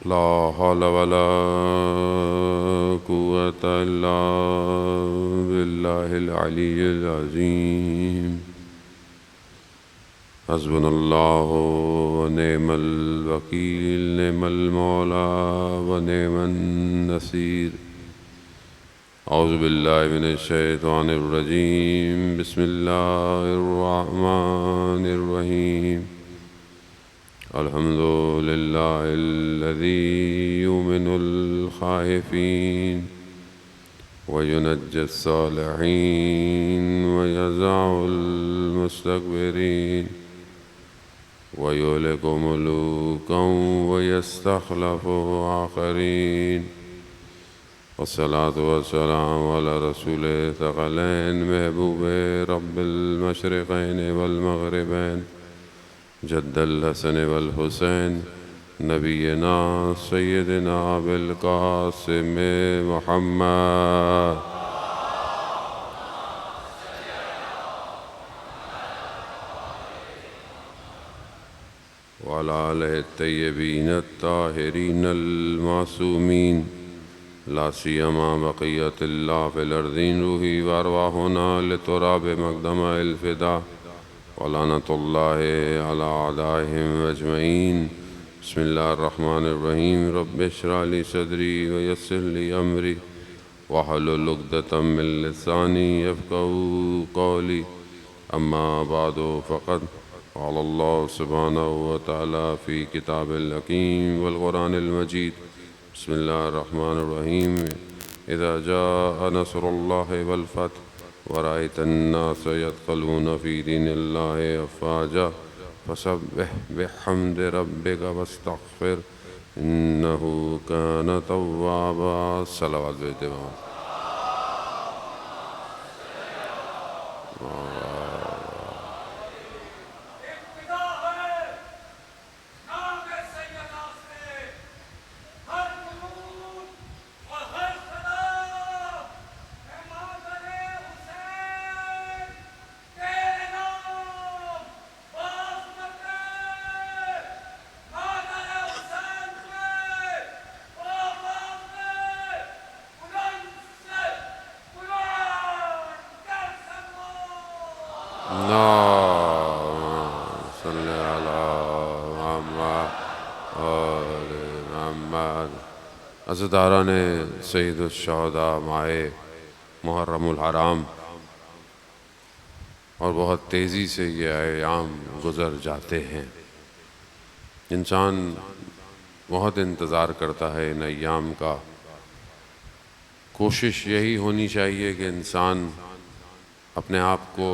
لا حول ولا قوة إلا بالله العلي العظيم. حسبنا الله ونعم الوكيل، نعم المولى ونعم النصير. أعوذ بالله من الشيطان الرجيم. بسم الله الرحمن الرحيم. الحمد لله الذي يؤمن الخائفين وينجي الصالحين ويزع المستكبرين ويهلك ملوكا ويستخلف آخرين. والصلاة والسلام على رسول ثقلين محبوب رب المشرقين والمغربين جد الحسن والحسين نبينا سيدنا أبي القاسم محمد وعلى آله الطيبين الطاهرين المعصومين، لا سيما بقية الله في الأرضين، روحي وأرواحنا لتراب مقدم الفداء، ولعنة الله على أعدائهم أجمعين. بسم الله الرحمن الرحيم. رب اشرح لي صدري ويسر لي أمري واحلل عقدة من لساني يفقهوا قولي. أما بعد فقد قال الله سبحانه وتعالى في كتاب الحكيم والقرآن المجيد. بسم الله الرحمن الرحيم. إذا جاء نصر الله والفتح ورأيت الناس يدخلون في دين الله أفواجا فسبح بحمد ربك واستغفر إنه كان توابا. صلوات بإتمام. عزاداران سید الشہداء ماہ محرم الحرام، اور بہت تیزی سے یہ ایام گزر جاتے ہیں. انسان بہت انتظار کرتا ہے ان ایام کا. کوشش یہی ہونی چاہیے کہ انسان اپنے آپ کو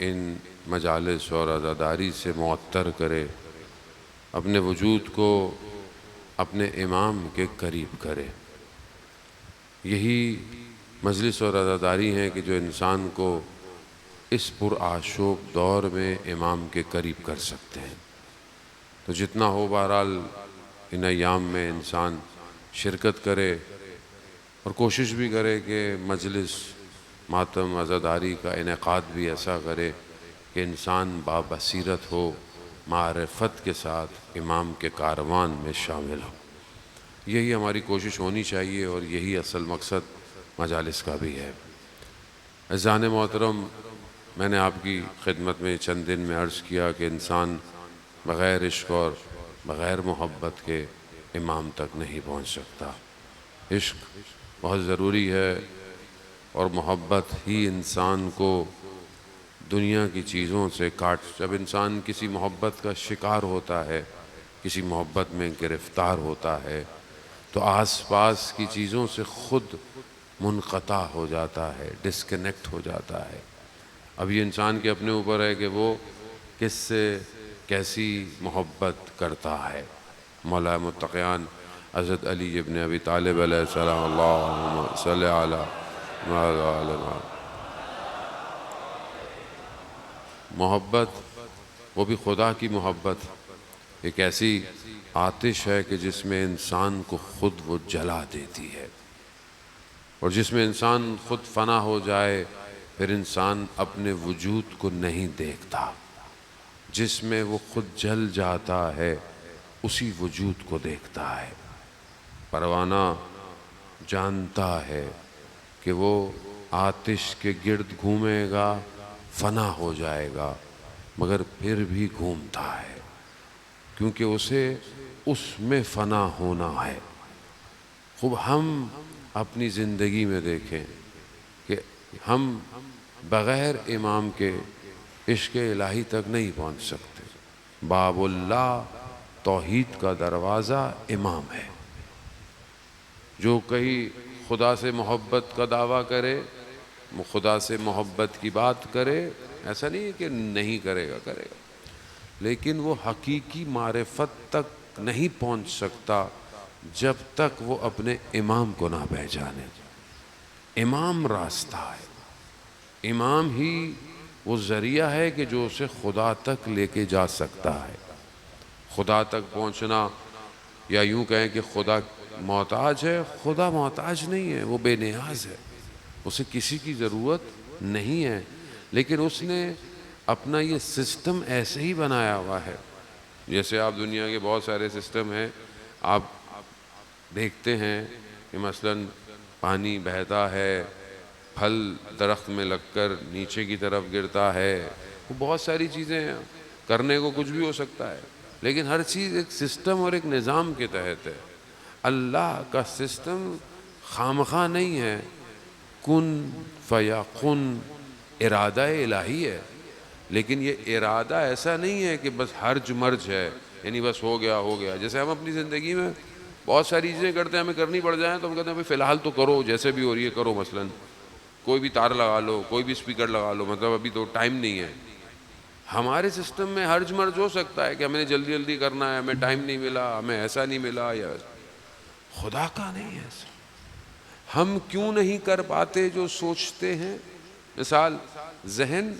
ان مجالس اور عزاداری سے معطر کرے، اپنے وجود کو اپنے امام کے قریب کرے. یہی مجلس اور عزاداری ہیں کہ جو انسان کو اس پرآشوب دور میں امام کے قریب کر سکتے ہیں. تو جتنا ہو بہرحال ان ایام میں انسان شرکت کرے اور کوشش بھی کرے کہ مجلس ماتم عزاداری کا انعقاد بھی ایسا کرے کہ انسان بابصیرت ہو، معرفت کے ساتھ امام کے کاروان میں شامل ہو. یہی ہماری کوشش ہونی چاہیے اور یہی اصل مقصد مجالس کا بھی ہے. عزیزان محترم، میں نے آپ کی خدمت میں چند دن میں عرض کیا کہ انسان بغیر عشق اور بغیر محبت کے امام تک نہیں پہنچ سکتا. عشق بہت ضروری ہے اور محبت ہی انسان کو دنیا کی چیزوں سے جب انسان کسی محبت کا شکار ہوتا ہے، کسی محبت میں گرفتار ہوتا ہے، تو آس پاس کی چیزوں سے خود منقطع ہو جاتا ہے، ڈسکنیکٹ ہو جاتا ہے. اب یہ انسان کے اپنے اوپر ہے کہ وہ کس سے کیسی محبت کرتا ہے. مولا متقیان حضرت علی ابن ابی طالب علیہ السلام، اللہم صلی علی محمد. محبت، وہ بھی خدا کی محبت، ایک ایسی آتش ہے کہ جس میں انسان کو خود وہ جلا دیتی ہے، اور جس میں انسان خود فنا ہو جائے پھر انسان اپنے وجود کو نہیں دیکھتا. جس میں وہ خود جل جاتا ہے اسی وجود کو دیکھتا ہے۔ پروانہ جانتا ہے کہ وہ آتش کے گرد گھومے گا، فنا ہو جائے گا، مگر پھر بھی گھومتا ہے، کیونکہ اسے اس میں فنا ہونا ہے۔ خوب ہم اپنی زندگی میں دیکھیں کہ ہم بغیر امام کے عشق الہی تک نہیں پہنچ سکتے۔ باب اللہ، توحید کا دروازہ امام ہے۔ جو کہیں خدا سے محبت کا دعویٰ کرے، خدا سے محبت کی بات کرے، ایسا نہیں ہے کہ نہیں کرے گا، کرے گا، لیکن وہ حقیقی معرفت تک نہیں پہنچ سکتا جب تک وہ اپنے امام کو نہ پہچانے۔ امام راستہ ہے، امام ہی وہ ذریعہ ہے کہ جو اسے خدا تک لے کے جا سکتا ہے۔ خدا تک پہنچنا، یا یوں کہیں کہ خدا محتاج ہے، خدا محتاج نہیں ہے، وہ بے نیاز ہے، اسے کسی کی ضرورت نہیں ہے، لیکن اس نے اپنا یہ سسٹم ایسے ہی بنایا ہوا ہے۔ جیسے آپ دنیا کے بہت سارے سسٹم ہیں، آپ دیکھتے ہیں کہ مثلاً پانی بہتا ہے، پھل درخت میں لگ کر نیچے کی طرف گرتا ہے، وہ بہت ساری چیزیں ہیں، کرنے کو کچھ بھی ہو سکتا ہے، لیکن ہر چیز ایک سسٹم اور ایک نظام کے تحت ہے۔ اللہ کا سسٹم خامخواہ نہیں ہے، کن فیکن ارادہ الہی ہے، لیکن یہ ارادہ ایسا نہیں ہے کہ بس ہرج مرج ہے، یعنی بس ہو گیا ہو گیا۔ جیسے ہم اپنی زندگی میں بہت ساری چیزیں کرتے ہیں، ہمیں کرنی پڑ جائیں تو ہم کہتے ہیں فی الحال تو کرو، جیسے بھی ہو رہی ہے کرو، مثلاً کوئی بھی تار لگا لو، کوئی بھی اسپیکر لگا لو، مطلب ابھی تو ٹائم نہیں ہے۔ ہمارے سسٹم میں ہرج مرج ہو سکتا ہے کہ ہمیں جلدی جلدی کرنا ہے، ہمیں ٹائم نہیں ملا، ہمیں ایسا نہیں ملا، یا خدا کا نہیں ہے ایسا۔ ہم کیوں نہیں کر پاتے جو سوچتے ہیں؟ مثال، ذہن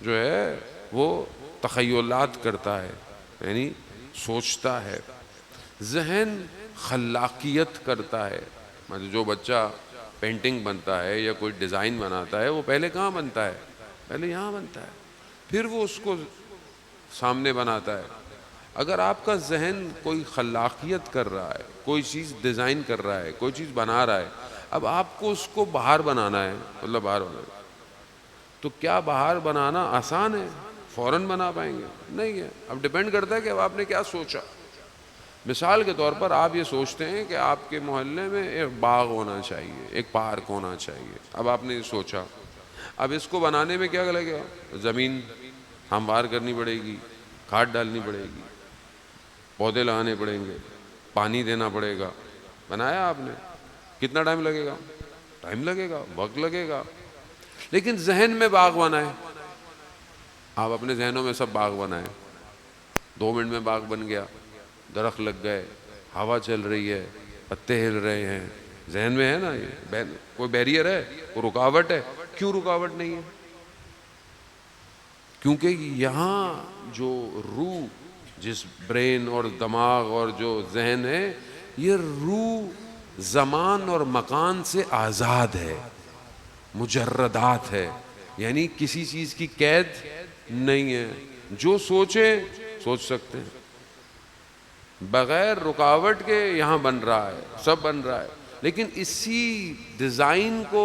جو ہے وہ تخیلات کرتا ہے، یعنی سوچتا ہے۔ ذہن خلاقیت کرتا ہے، مطلب جو بچہ پینٹنگ بنتا ہے یا کوئی ڈیزائن بناتا ہے، وہ پہلے کہاں بنتا ہے؟ پہلے یہاں بنتا ہے، پھر وہ اس کو سامنے بناتا ہے۔ اگر آپ کا ذہن کوئی خلاقیت کر رہا ہے، کوئی چیز ڈیزائن کر رہا ہے، کوئی چیز بنا رہا ہے، اب آپ کو اس کو باہر بنانا ہے، مطلب باہر بنانا ہے، تو کیا باہر بنانا آسان ہے؟ فوراً بنا پائیں گے؟ نہیں ہے۔ اب ڈیپینڈ کرتا ہے کہ اب آپ نے کیا سوچا۔ مثال کے طور پر آپ یہ سوچتے ہیں کہ آپ کے محلے میں ایک باغ ہونا چاہیے، ایک پارک ہونا چاہیے، اب آپ نے یہ سوچا۔ اب اس کو بنانے میں کیا لگے گا؟ زمین ہموار کرنی پڑے گی، کھاد ڈالنی پڑے گی، پودے لگانے پڑیں گے، پانی دینا پڑے گا۔ بنایا آپ نے، کتنا ٹائم لگے گا؟ ٹائم لگے گا، وقت لگے گا۔ لیکن ذہن میں باغ بنائیں، آپ اپنے ذہنوں میں سب باغ بنائیں، 2 منٹ میں باغ بن گیا، درخت لگ گئے، ہوا چل رہی ہے، پتے ہل رہے ہیں، ذہن میں ہے نا۔ یہ کوئی بیریئر ہے؟ کوئی رکاوٹ ہے؟ کیوں رکاوٹ نہیں ہے؟ کیونکہ یہاں جو روح، جس برین اور دماغ اور جو ذہن ہے، یہ روح زمان اور مکان سے آزاد ہے، مجردات ہے، یعنی کسی چیز کی قید نہیں ہے، جو سوچے سوچ سکتے ہیں بغیر رکاوٹ کے۔ یہاں بن رہا ہے، سب بن رہا ہے، لیکن اسی ڈیزائن کو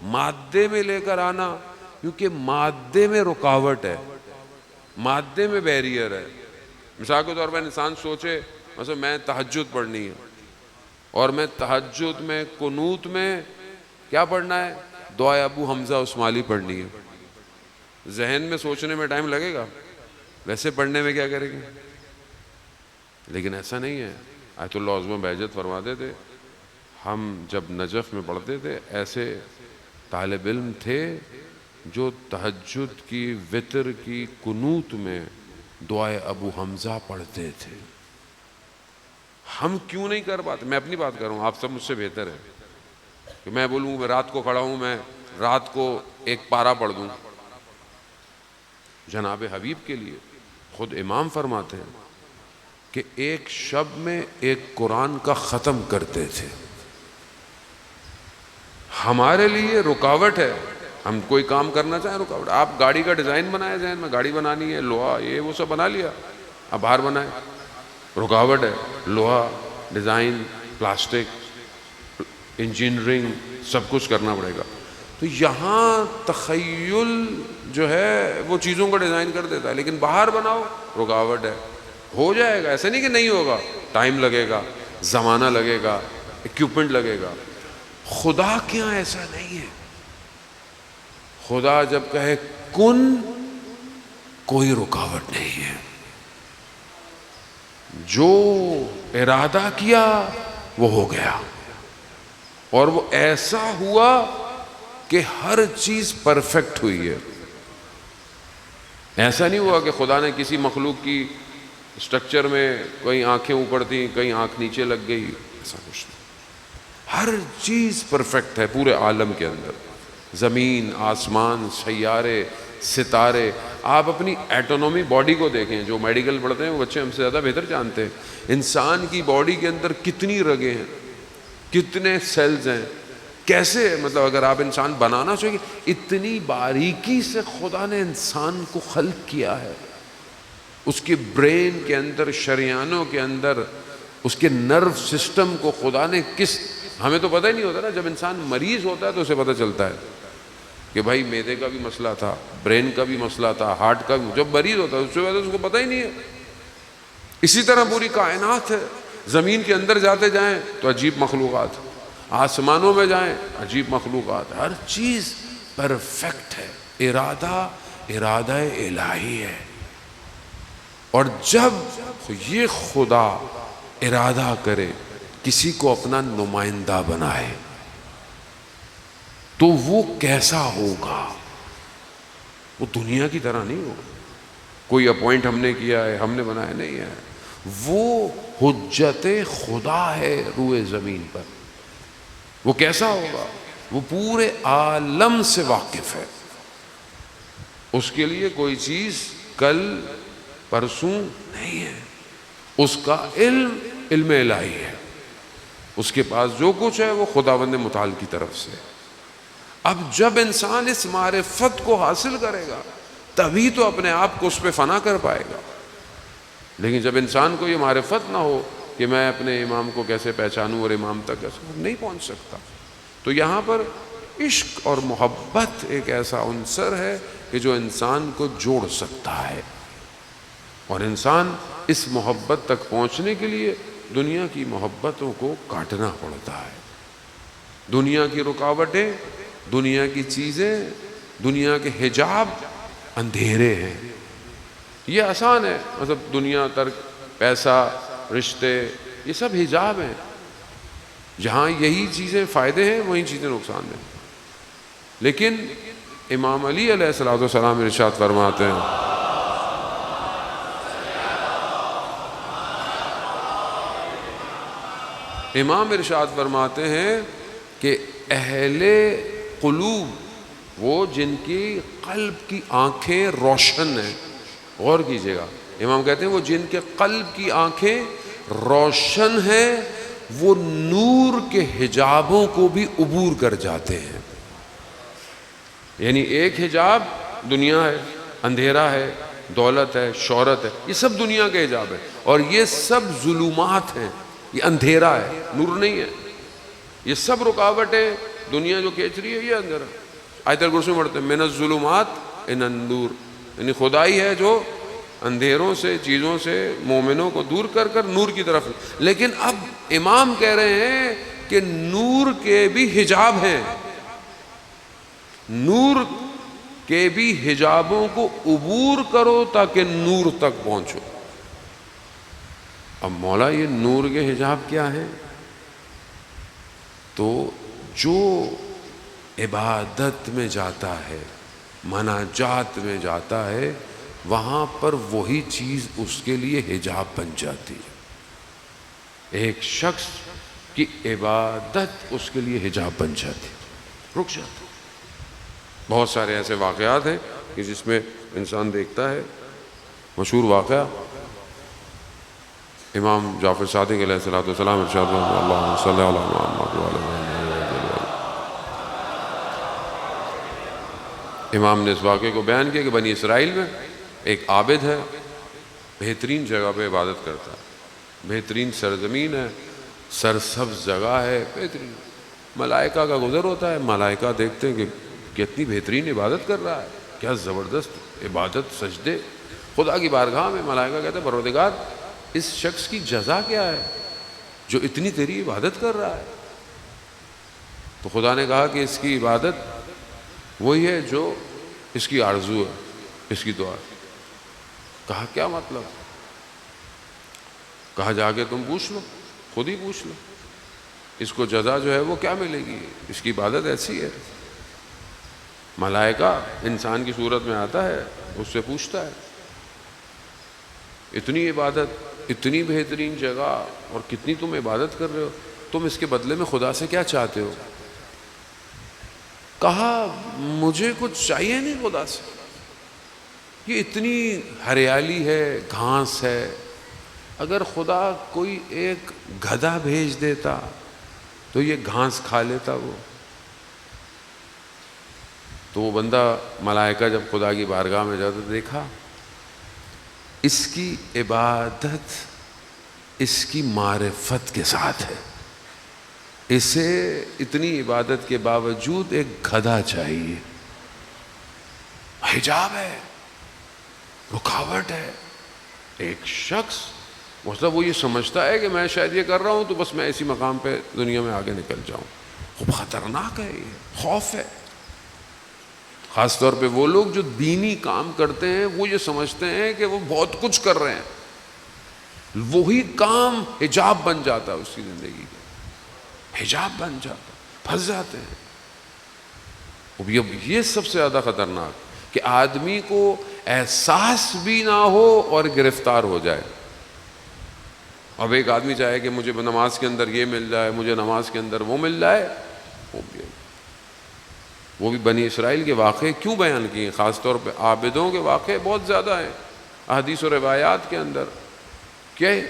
مادے میں لے کر آنا، کیونکہ مادے میں رکاوٹ ہے، مادے میں بیریئر ہے۔ مثال کے طور پر انسان سوچے مثلا میں تہجد پڑھنی ہے، اور میں تہجد میں قنوت میں کیا پڑھنا ہے؟ دعائے ابو حمزہ عثمالی پڑھنی ہے۔ ذہن میں سوچنے میں ٹائم لگے گا، ویسے پڑھنے میں کیا کریں گے؟ لیکن ایسا نہیں ہے۔ آیت اللہ عظمہ بہجت فرماتے تھے، ہم جب نجف میں پڑھتے تھے، ایسے طالب علم تھے جو تہجد کی، وتر کی، قنوت میں دعائے ابو حمزہ پڑھتے تھے۔ ہم کیوں نہیں کر پاتے؟ میں اپنی بات کر رہا ہوں، آپ سب مجھ سے بہتر ہیں کہ میں بولوں میں رات کو کھڑا ہوں، میں رات کو 1 پارہ پڑھ دوں جناب حبیب کے لیے۔ خود امام فرماتے ہیں کہ ایک شب میں 1 قرآن کا ختم کرتے تھے۔ ہمارے لیے رکاوٹ ہے، ہم کوئی کام کرنا چاہیں رکاوٹ۔ آپ گاڑی کا ڈیزائن بنائے، ذہن میں گاڑی بنانی ہے، لوہا یہ وہ سب بنا لیا، اب باہر بنائیں، رکاوٹ ہے لوہا، ڈیزائن، پلاسٹک، انجینئرنگ، سب کچھ کرنا پڑے گا. تو یہاں تخیل جو ہے وہ چیزوں کو ڈیزائن کر دیتا ہے، لیکن باہر بناؤ رکاوٹ ہے. ہو جائے گا، ایسا نہیں کہ نہیں ہوگا، ٹائم لگے گا، زمانہ لگے گا، اکوپمنٹ لگے گا. خدا کے یہاں ایسا نہیں ہے. خدا جب کہے کن، کوئی رکاوٹ نہیں ہے. جو ارادہ کیا وہ ہو گیا، اور وہ ایسا ہوا کہ ہر چیز پرفیکٹ ہوئی ہے. ایسا نہیں ہوا کہ خدا نے کسی مخلوق کی اسٹرکچر میں کہیں آنکھیں اوپر تھیں، کہیں آنکھ نیچے لگ گئی، ایسا کچھ نہیں. ہر چیز پرفیکٹ ہے پورے عالم کے اندر. زمین، آسمان، سیارے، ستارے. آپ اپنی ایٹونومی باڈی کو دیکھیں، جو میڈیکل پڑھتے ہیں وہ بچے ہم سے زیادہ بہتر جانتے ہیں. انسان کی باڈی کے اندر کتنی رگیں ہیں، کتنے سیلز ہیں، کیسے، مطلب اگر آپ انسان بنانا چاہیے، اتنی باریکی سے خدا نے انسان کو خلق کیا ہے. اس کے برین کے اندر، شریانوں کے اندر، اس کے نرو سسٹم کو خدا نے ہمیں تو پتہ ہی نہیں ہوتا نا. جب انسان مریض ہوتا ہے تو اسے پتہ چلتا ہے کہ بھائی معدے کا بھی مسئلہ تھا، برین کا بھی مسئلہ تھا، ہارٹ کا بھی. جب مریض ہوتا ہے اس سے پہلے اس کو پتہ ہی نہیں ہے. اسی طرح پوری کائنات ہے. زمین کے اندر جاتے جائیں تو عجیب مخلوقات، آسمانوں میں جائیں عجیب مخلوقات. ہر چیز پرفیکٹ ہے. ارادہ الہی ہے. اور جب یہ خدا ارادہ کرے کسی کو اپنا نمائندہ بنائے تو وہ کیسا ہوگا؟ وہ دنیا کی طرح نہیں ہوگا. کوئی اپوائنٹ ہم نے کیا ہے، ہم نے بنایا نہیں ہے. وہ حجت خدا ہے روئے زمین پر. وہ کیسا ہوگا؟ وہ پورے عالم سے واقف ہے. اس کے لیے کوئی چیز کل پرسوں نہیں ہے. اس کا علم الہی ہے. اس کے پاس جو کچھ ہے وہ خداوند متعال کی طرف سے. اب جب انسان اس معرفت کو حاصل کرے گا تبھی تو اپنے آپ کو اس پہ فنا کر پائے گا. لیکن جب انسان کو یہ معرفت نہ ہو کہ میں اپنے امام کو کیسے پہچانوں اور امام تک کیسے، نہیں پہنچ سکتا. تو یہاں پر عشق اور محبت ایک ایسا عنصر ہے کہ جو انسان کو جوڑ سکتا ہے. اور انسان اس محبت تک پہنچنے کے لیے دنیا کی محبتوں کو کاٹنا پڑتا ہے. دنیا کی رکاوٹیں، دنیا کی چیزیں، دنیا کے حجاب اندھیرے ہیں. یہ آسان ہے، مطلب دنیا ترک، پیسہ، رشتے، یہ سب حجاب ہیں. جہاں یہی چیزیں فائدے ہیں وہیں چیزیں نقصان دیں. لیکن امام علی علیہ السلام ارشاد فرماتے ہیں، امام ارشاد فرماتے ہیں کہ اہل قلوب، وہ جن کی قلب کی آنکھیں روشن ہیں. غور کیجئے گا، امام کہتے ہیں وہ جن کے قلب کی آنکھیں روشن ہیں وہ نور کے حجابوں کو بھی عبور کر جاتے ہیں. یعنی ایک حجاب دنیا ہے، اندھیرا ہے، دولت ہے، شہرت ہے، یہ سب دنیا کے حجاب ہے. اور یہ سب ظلمات ہیں، یہ اندھیرا ہے، نور نہیں ہے. یہ سب رکاوٹیں دنیا جو کھینچ رہی ہے یہ اندھیرا. آیت الکرسی میں پڑھتے ہیں من الظلمات الی النور، یعنی خدائی ہے جو اندھیروں سے، چیزوں سے مومنوں کو دور کر کر نور کی طرف. لیکن اب امام کہہ رہے ہیں کہ نور کے بھی حجاب ہیں، نور کے بھی حجابوں کو عبور کرو تاکہ نور تک پہنچو. اب مولا یہ نور کے حجاب کیا ہیں؟ تو جو عبادت میں جاتا ہے، مناجات میں جاتا ہے، وہاں پر وہی چیز اس کے لیے حجاب بن جاتی ہے. ایک شخص کی عبادت اس کے لیے حجاب بن جاتی ہے، رک جاتا. بہت سارے ایسے واقعات ہیں کہ جس میں انسان دیکھتا ہے. مشہور واقعہ امام جعفر صادق علیہ السلام ارشاد فرماتے ہیں اللہم صلی علی محمد وعلی محمد. امام نے اس واقعے کو بیان کیا کہ بنی اسرائیل میں ایک عابد ہے، بہترین جگہ پہ عبادت کرتا ہے. بہترین سرزمین ہے، سرسبز جگہ ہے، بہترین. ملائکہ کا گزر ہوتا ہے، ملائکہ دیکھتے ہیں کہ کتنی بہترین عبادت کر رہا ہے، کیا زبردست عبادت، سجدے. خدا کی بارگاہ میں ملائکہ کہتے ہیں پروردگار اس شخص کی جزا کیا ہے جو اتنی تیری عبادت کر رہا ہے؟ تو خدا نے کہا کہ اس کی عبادت وہی ہے جو اس کی آرزو ہے، اس کی دعا. کہا کیا مطلب؟ کہا جا کے تم پوچھ لو، خود ہی پوچھ لو، اس کو جزا جو ہے وہ کیا ملے گی، اس کی عبادت ایسی ہے. ملائکہ انسان کی صورت میں آتا ہے، اس سے پوچھتا ہے اتنی عبادت، اتنی بہترین جگہ، اور کتنی تم عبادت کر رہے ہو، تم اس کے بدلے میں خدا سے کیا چاہتے ہو؟ کہا مجھے کچھ چاہیے نہیں خدا سے، یہ اتنی ہریالی ہے، گھاس ہے، اگر خدا کوئی ایک گدھا بھیج دیتا تو یہ گھاس کھا لیتا وہ. تو وہ بندہ ملائکہ جب خدا کی بارگاہ میں جاتا دیکھا اس کی عبادت اس کی معرفت کے ساتھ ہے، اسے اتنی عبادت کے باوجود ایک گدھا چاہیے، حجاب ہے، رکاوٹ ہے. ایک شخص مطلب وہ یہ سمجھتا ہے کہ میں شاید یہ کر رہا ہوں تو بس میں اسی مقام پہ دنیا میں آگے نکل جاؤں. خوب خطرناک ہے، یہ خوف ہے. خاص طور پہ وہ لوگ جو دینی کام کرتے ہیں وہ یہ سمجھتے ہیں کہ وہ بہت کچھ کر رہے ہیں، وہی کام حجاب بن جاتا ہے اس کی زندگی کا، حجاب بن جاتا، پھنس جاتے ہیں. یہ سب سے زیادہ خطرناک کہ آدمی کو احساس بھی نہ ہو اور گرفتار ہو جائے. اب ایک آدمی چاہے کہ مجھے نماز کے اندر یہ مل جائے، مجھے نماز کے اندر وہ مل جائے. وہ بھی بنی اسرائیل کے واقعے کیوں بیان کیے؟ خاص طور پہ عابدوں کے واقعے بہت زیادہ ہیں احادیث و روایات کے اندر، کہ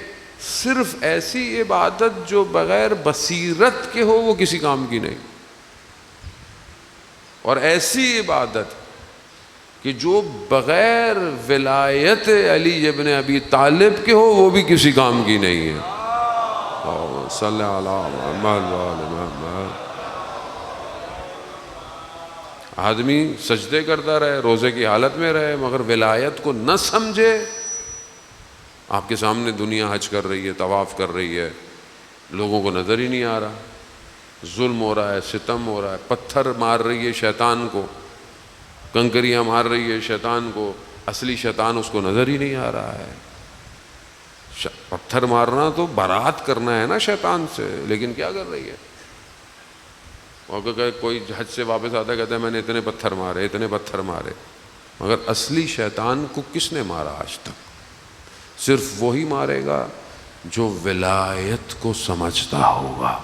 صرف ایسی عبادت جو بغیر بصیرت کے ہو وہ کسی کام کی نہیں، اور ایسی عبادت کہ جو بغیر ولایت علی ابن ابی طالب کے ہو وہ بھی کسی کام کی نہیں ہے. صلی اللہ علیہ. آدمی سجدے کرتا رہے، روزے کی حالت میں رہے، مگر ولایت کو نہ سمجھے. آپ کے سامنے دنیا حج کر رہی ہے، طواف کر رہی ہے، لوگوں کو نظر ہی نہیں آ رہا، ظلم ہو رہا ہے، ستم ہو رہا ہے، پتھر مار رہی ہے شیطان کو، کنکریاں مار رہی ہے شیطان کو، اصلی شیطان اس کو نظر ہی نہیں آ رہا ہے. پتھر مارنا تو برات کرنا ہے نا شیطان سے، لیکن کیا کر رہی ہے؟ اور کوئی حج سے واپس آتا ہے کہتا ہے میں نے اتنے پتھر مارے، اتنے پتھر مارے، مگر اصلی شیطان کو کس نے مارا آج تک؟ صرف وہی مارے گا جو ولایت کو سمجھتا ہوگا.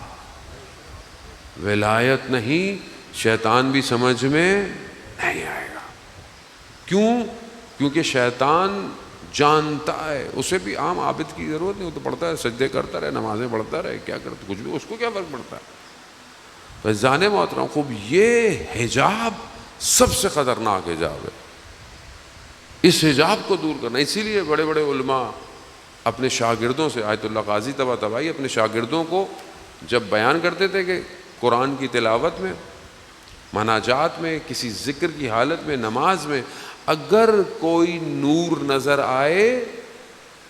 ولایت نہیں، شیطان بھی سمجھ میں نہیں آئے گا. کیوں؟ کیونکہ شیطان جانتا ہے، اسے بھی عام عابد کی ضرورت نہیں، وہ تو پڑھتا ہے، سجدے کرتا رہے، نمازیں پڑھتا رہے، کیا کرتا کچھ بھی، اس کو کیا فرق پڑتا ہے. فیضان محترم خوب، یہ حجاب سب سے خطرناک حجاب ہے. اس حجاب کو دور کرنا، اسی لیے بڑے بڑے علماء اپنے شاگردوں سے، آیت اللہ قاضی طباطبائی اپنے شاگردوں کو جب بیان کرتے تھے کہ قرآن کی تلاوت میں، مناجات میں، کسی ذکر کی حالت میں، نماز میں اگر کوئی نور نظر آئے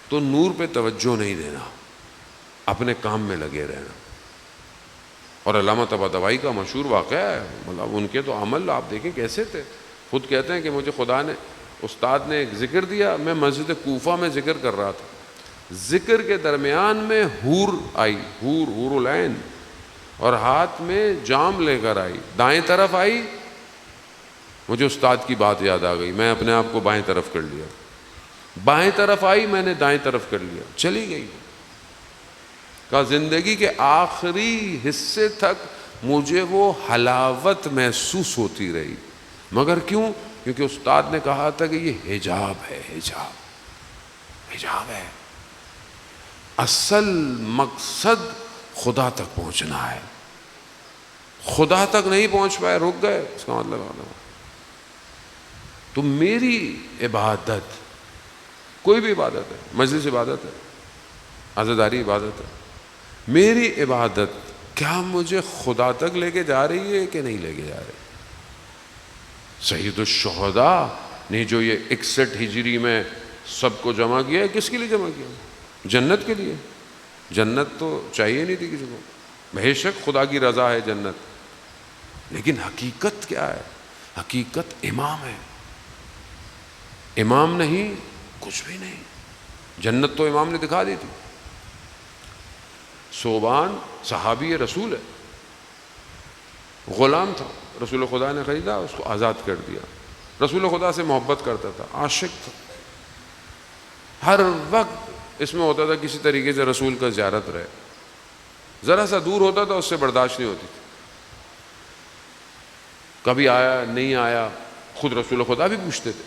تو نور پہ توجہ نہیں دینا، اپنے کام میں لگے رہنا. اور علامہ طباطبائی کا مشہور واقعہ ہے، مطلب ان کے تو عمل آپ دیکھیں کیسے تھے. خود کہتے ہیں کہ مجھے خدا نے، استاد نے ایک ذکر دیا، میں مسجد کوفہ میں ذکر کر رہا تھا، ذکر کے درمیان میں حور آئی، حور العین، اور ہاتھ میں جام لے کر آئی، دائیں طرف آئی، مجھے استاد کی بات یاد آ گئی، میں اپنے آپ کو بائیں طرف کر لیا، بائیں طرف آئی، میں نے دائیں طرف کر لیا، چلی گئی. کہ زندگی کے آخری حصے تک مجھے وہ حلاوت محسوس ہوتی رہی، مگر کیوں؟ کیونکہ استاد نے کہا تھا کہ یہ حجاب ہے، حجاب ہے. اصل مقصد خدا تک پہنچنا ہے، خدا تک نہیں پہنچ پائے، رک گئے، اس کا مطلب تو میری عبادت، کوئی بھی عبادت ہے، مجلس عبادت ہے، عزاداری عبادت ہے. میری عبادت کیا مجھے خدا تک لے کے جا رہی ہے کہ نہیں لے کے جا رہی؟ سید الشہداء نے جو یہ 61 ہجری میں سب کو جمع کیا ہے، کس کے لیے جمع کیا؟ جنت کے لیے. جنت تو چاہیے نہیں تھی کسی کو، بے شک خدا کی رضا ہے جنت، لیکن حقیقت کیا ہے؟ حقیقت امام ہے. امام نہیں کچھ بھی نہیں. جنت تو امام نے دکھا دی تھی. صوبان صحابی رسول ہے، غلام تھا، رسول خدا نے خریدا، اس کو آزاد کر دیا. رسول خدا سے محبت کرتا تھا، عاشق تھا، ہر وقت اس میں ہوتا تھا کسی طریقے سے رسول کا زیارت رہے. ذرا سا دور ہوتا تھا اس سے برداشت نہیں ہوتی تھی. کبھی آیا نہیں آیا خود رسول خدا بھی پوچھتے تھے.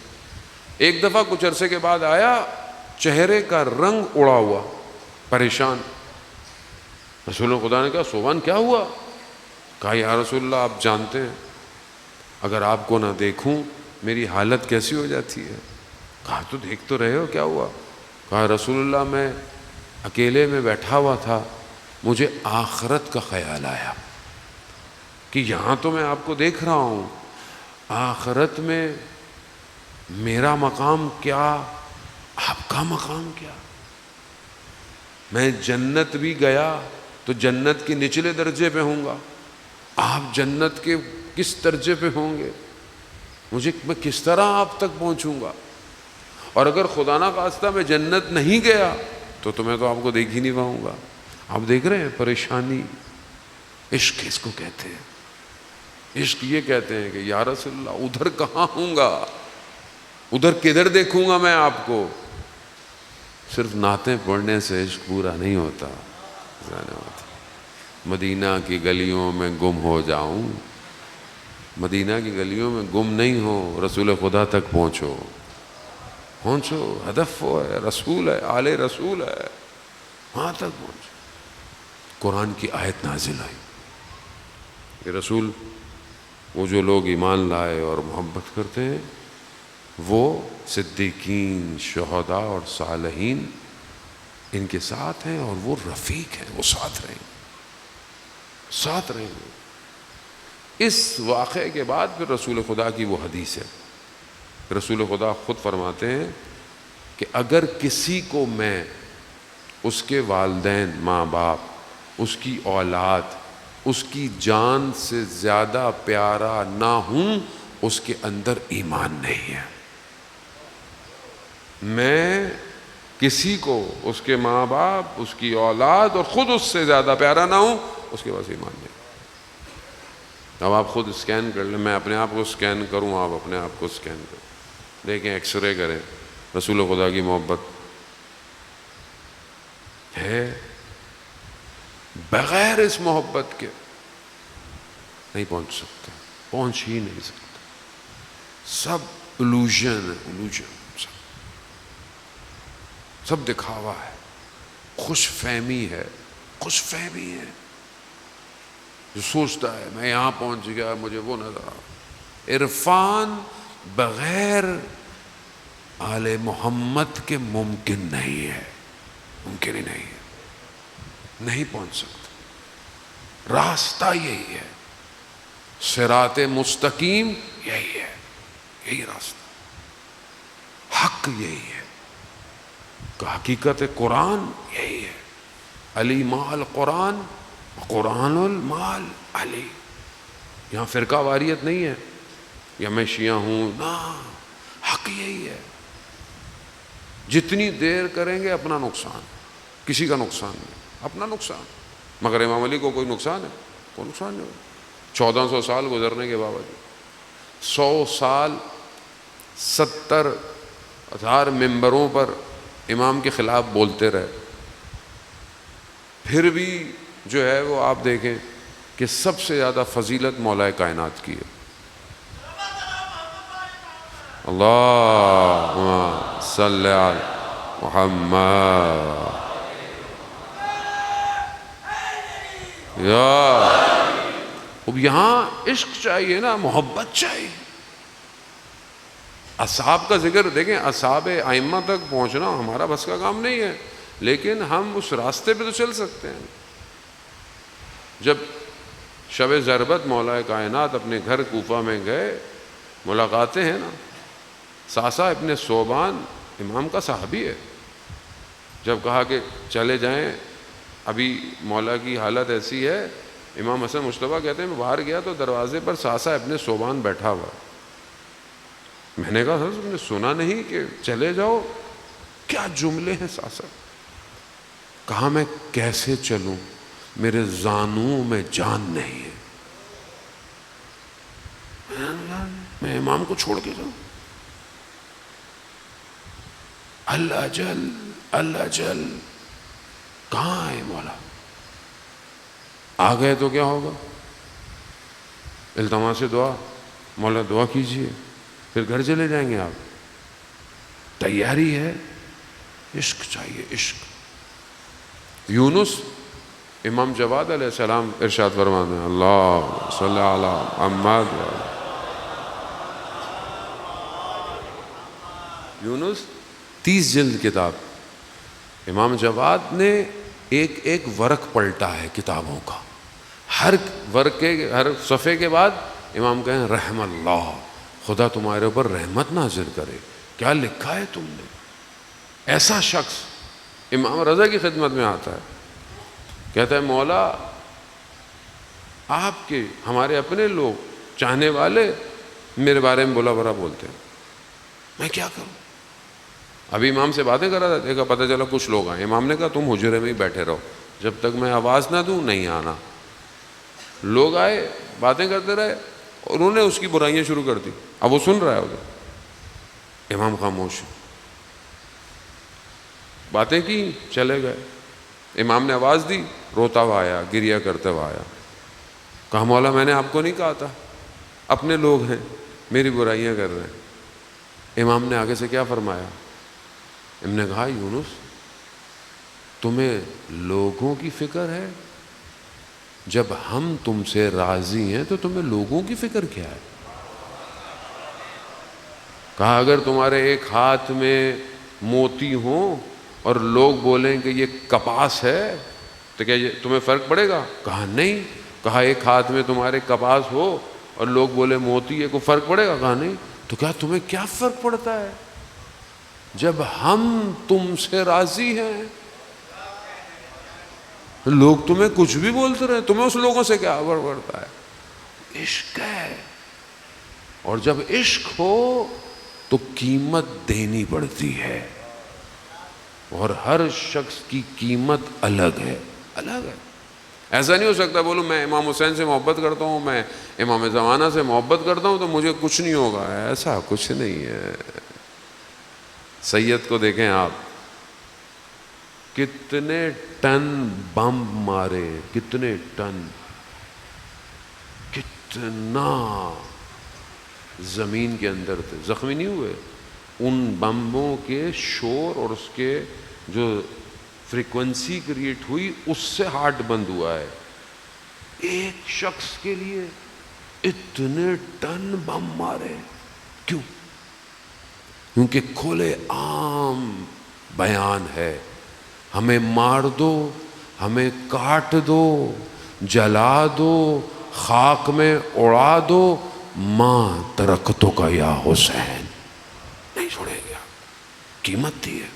ایک دفعہ کچھ عرصے کے بعد آیا، چہرے کا رنگ اڑا ہوا، پریشان. رسول خدا نے کہا صوبان کیا ہوا؟ کہا یا رسول اللہ آپ جانتے ہیں اگر آپ کو نہ دیکھوں میری حالت کیسی ہو جاتی ہے. کہا تو دیکھ تو رہے ہو، کیا ہوا؟ کہا رسول اللہ میں اکیلے میں بیٹھا ہوا تھا، مجھے آخرت کا خیال آیا کہ یہاں تو میں آپ کو دیکھ رہا ہوں، آخرت میں میرا مقام کیا، آپ کا مقام کیا؟ میں جنت بھی گیا تو جنت کے نچلے درجے پہ ہوں گا، آپ جنت کے کس درجے پہ ہوں گے؟ میں کس طرح آپ تک پہنچوں گا؟ اور اگر خدا نہ خواستہ میں جنت نہیں گیا تو میں تو آپ کو دیکھ ہی نہیں پاؤں گا. آپ دیکھ رہے ہیں پریشانی. عشق اس کو کہتے ہیں. عشق یہ کہتے ہیں کہ یا رسول اللہ ادھر کہاں ہوں گا، ادھر کدھر دیکھوں گا میں آپ کو. صرف نعتیں پڑھنے سے عشق پورا نہیں ہوتا. مدینہ کی گلیوں میں گم ہو جاؤں، مدینہ کی گلیوں میں گم نہیں ہو، رسول خدا تک پہنچو. ہدف وہ ہے، رسول ہے، آل رسول ہے، وہاں تک پہنچو. قرآن کی آیت نازل آئی کہ رسول، وہ جو لوگ ایمان لائے اور محبت کرتے ہیں وہ صدیقین، شہداء اور صالحین ان کے ساتھ ہیں، اور وہ رفیق ہیں، وہ ساتھ رہیں گے. اس واقعے کے بعد پھر رسول خدا کی وہ حدیث ہے. رسول خدا خود فرماتے ہیں کہ اگر کسی کو میں اس کے والدین، ماں باپ، اس کی اولاد، اس کی جان سے زیادہ پیارا نہ ہوں، اس کے اندر ایمان نہیں ہے. میں کسی کو اس کے ماں باپ، اس کی اولاد اور خود اس سے زیادہ پیارا نہ ہوں، اس کے پاس ایمان نہیں. اب آپ خود اسکین کر لیں، میں اپنے آپ کو اسکین کروں، آپ اپنے آپ کو اسکین کریں، دیکھیں، ایکس رے کریں. رسول خدا کی محبت ہے؟ بغیر اس محبت کے نہیں پہنچ سکتا، پہنچ ہی نہیں سکتا. سب الوژن ہے، الوژن، سب دکھاوا ہے، خوش فہمی ہے. جو سوچتا ہے میں یہاں پہنچ گیا، مجھے وہ نظر آ. عرفان بغیر آل محمد کے ممکن نہیں ہے، ممکن ہی نہیں ہے، نہیں پہنچ سکتا. راستہ یہی ہے، صراط مستقیم یہی ہے، یہی راستہ، حق یہی ہے. حقیقت قرآن یہی ہے. علی مال قرآن، قرآن المال علی. یہاں فرقہ واریت نہیں ہے یا میں شیعہ ہوں، نہ، حق یہی ہے. جتنی دیر کریں گے اپنا نقصان، کسی کا نقصان نہیں، اپنا نقصان. مگر امام علی کو کوئی نقصان ہے؟ کوئی نقصان نہیں. 1400 سال گزرنے کے باوجود 100 سال 70,000 ممبروں پر امام کے خلاف بولتے رہے، پھر بھی جو ہے وہ آپ دیکھیں کہ سب سے زیادہ فضیلت مولا کائنات کی ہے. اللہم صلی علی محمد. اب یہاں عشق چاہیے نا، محبت چاہیے. اصحاب کا ذکر دیکھیں، اصحاب ائمہ تک پہنچنا ہمارا بس کا کام نہیں ہے، لیکن ہم اس راستے پہ تو چل سکتے ہیں. جب شب ضربت مولا کائنات اپنے گھر کوفہ میں گئے, ملاقاتیں ہیں نا, ساسا ابن صوبان امام کا صحابی ہے. جب کہا کہ چلے جائیں, ابھی مولا کی حالت ایسی ہے, امام حسن مجتبیٰ کہتے ہیں میں باہر گیا تو دروازے پر ساسا ابن صوبان بیٹھا ہوا. میں نے کہا تم نے سنا نہیں کہ چلے جاؤ؟ کیا جملے ہیں ساسا. کہا میں کیسے چلوں, میرے زانوں میں جان نہیں ہے, میں امام کو چھوڑ کے جاؤں؟ اللہ جل اللہ جل, کہاں ہے مولا؟ آ گئے تو کیا ہوگا؟ التماس سے دعا, مولا دعا کیجئے, پھر گھر چلے جائیں گے آپ. تیاری ہے, عشق چاہیے, عشق. یونس, امام جواد علیہ السلام ارشاد فرماتے ہیں اللہ صلی علی محمد. یونس 30 جلد کتاب. امام جواد نے ایک ایک ورق پلٹا ہے کتابوں کا. ہر ورق کے ہر صفحے کے بعد امام کہیں رحم اللہ, خدا تمہارے اوپر رحمت نازل کرے. کیا لکھا ہے تم نے؟ ایسا شخص امام رضا کی خدمت میں آتا ہے, کہتا ہے مولا آپ کے ہمارے اپنے لوگ چاہنے والے میرے بارے میں بولا برا بولتے ہیں, میں کیا کروں؟ ابھی امام سے باتیں کر رہا تھا, دیکھا پتہ چلا کچھ لوگ آئے. امام نے کہا تم حجرے میں ہی بیٹھے رہو, جب تک میں آواز نہ دوں نہیں آنا. لوگ آئے, باتیں کرتے رہے, انہوں نے اس کی برائیاں شروع کر دی. اب وہ سن رہا ہے ادھر, امام خاموش, باتیں کی, چلے گئے. امام نے آواز دی, روتا ہوا آیا, گریا کرتے ہوا آیا. کہا مولا میں نے آپ کو نہیں کہا تھا, اپنے لوگ ہیں میری برائیاں کر رہے ہیں. امام نے آگے سے کیا فرمایا؟ امام نے کہا یونس تمہیں لوگوں کی فکر ہے, جب ہم تم سے راضی ہیں تو تمہیں لوگوں کی فکر کیا ہے؟ کہا اگر تمہارے ایک ہاتھ میں موتی ہوں اور لوگ بولیں کہ یہ کپاس ہے تو کیا یہ تمہیں فرق پڑے گا؟ کہا نہیں. کہا ایک ہاتھ میں تمہارے کپاس ہو اور لوگ بولے موتی ہے, کو فرق پڑے گا؟ کہا نہیں. تو کیا تمہیں کیا فرق پڑتا ہے جب ہم تم سے راضی ہیں؟ لوگ تمہیں کچھ بھی بولتے رہے, تمہیں اس لوگوں سے کیا فرق پڑتا ہے؟ عشق ہے, اور جب عشق ہو تو قیمت دینی پڑتی ہے, اور ہر شخص کی قیمت الگ ہے, الگ ہے. ایسا نہیں ہو سکتا بولو میں امام حسین سے محبت کرتا ہوں, میں امام زمانہ سے محبت کرتا ہوں تو مجھے کچھ نہیں ہوگا. ایسا کچھ نہیں ہے. سید کو دیکھیں آپ, کتنے ٹن بم مارے, کتنے ٹن, کتنا زمین کے اندر تھے, زخمی نہیں ہوئے. ان بمبوں کے شور اور اس کے جو فریکوینسی کریٹ ہوئی اس سے ہارٹ بند ہوا ہے. ایک شخص کے لیے اتنے ٹن بم مارے, کیوں؟ کیونکہ کھلے عام بیان ہے, ہمیں مار دو, ہمیں کاٹ دو, جلا دو, خاک میں اڑا دو, ماں ترکتوں کا یا حسین, نہیں چھوڑے گا. قیمت دی ہے,